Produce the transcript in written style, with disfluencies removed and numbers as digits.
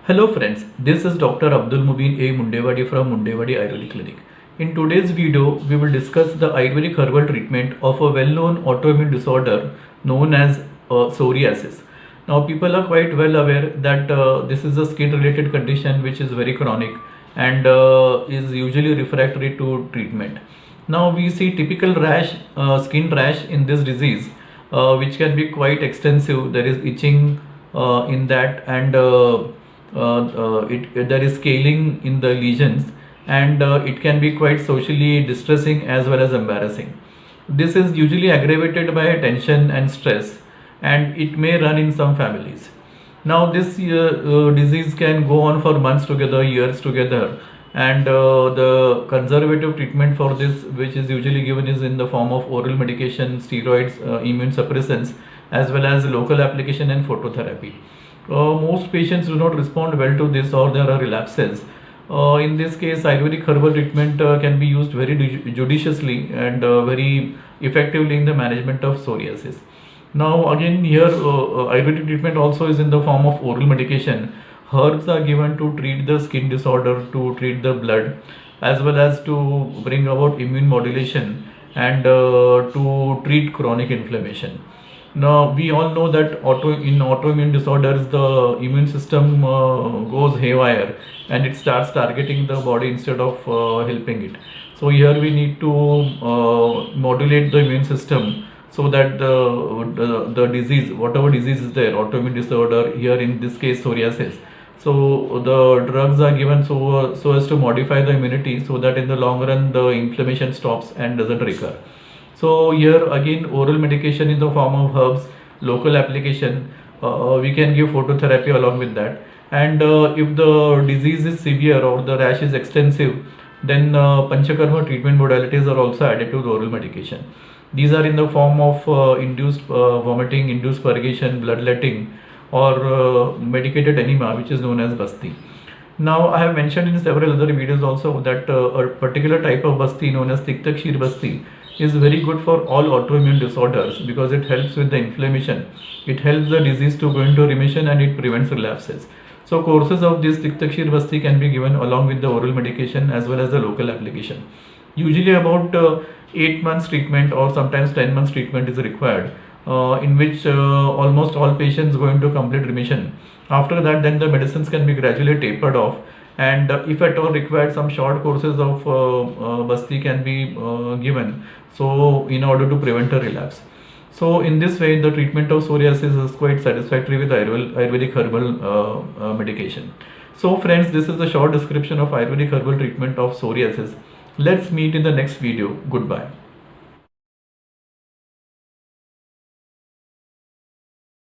Hello friends, this is Dr. Abdul Mubin A. Mundewadi from Mundewadi Ayurvedic Clinic. In today's video, we will discuss the Ayurvedic herbal treatment of a well-known autoimmune disorder known as psoriasis. Now people are quite well aware that this is a skin-related condition which is very chronic and is usually refractory to treatment. Now we see typical rash, skin rash in this disease which can be quite extensive. There is itching in that and there is scaling in the lesions and it can be quite socially distressing as well as embarrassing. This is usually aggravated by tension and stress and it may run in some families. Now this disease can go on for months together, years together, and the conservative treatment for this, which is usually given, is in the form of oral medication, steroids, immune suppressants, as well as local application and phototherapy. Most patients do not respond well to this, or there are relapses. In this case, Ayurvedic herbal treatment can be used very judiciously and very effectively in the management of psoriasis. Now again here Ayurvedic treatment also is in the form of oral medication. Herbs are given to treat the skin disorder, to treat the blood, as well as to bring about immune modulation and to treat chronic inflammation. Now we all know that in autoimmune disorders the immune system goes haywire and it starts targeting the body instead of helping it. So here we need to modulate the immune system so that the disease, whatever disease is there, autoimmune disorder, here in this case psoriasis, so the drugs are given so as to modify the immunity so that in the long run the inflammation stops and doesn't recur. So here again oral medication in the form of herbs, local application, we can give phototherapy along with that. And if the disease is severe or the rash is extensive, then Panchakarma treatment modalities are also added to the oral medication. These are in the form of induced vomiting, induced purgation, bloodletting, or medicated enema, which is known as basti. Now I have mentioned in several other videos also that a particular type of basti known as Tikta Kheer basti is very good for all autoimmune disorders because it helps with the inflammation. It helps the disease to go into remission and it prevents relapses. So courses of this Tikta Kheer basti can be given along with the oral medication as well as the local application. Usually about 8 months treatment or sometimes 10 months treatment is required, in which almost all patients go into complete remission. After that, then the medicines can be gradually tapered off, and if at all required, some short courses of basti can be given, so in order to prevent a relapse. So in this way the treatment of psoriasis is quite satisfactory with Ayurvedic herbal medication. So friends, this is a short description of Ayurvedic herbal treatment of psoriasis. Let's meet in the next video. Goodbye.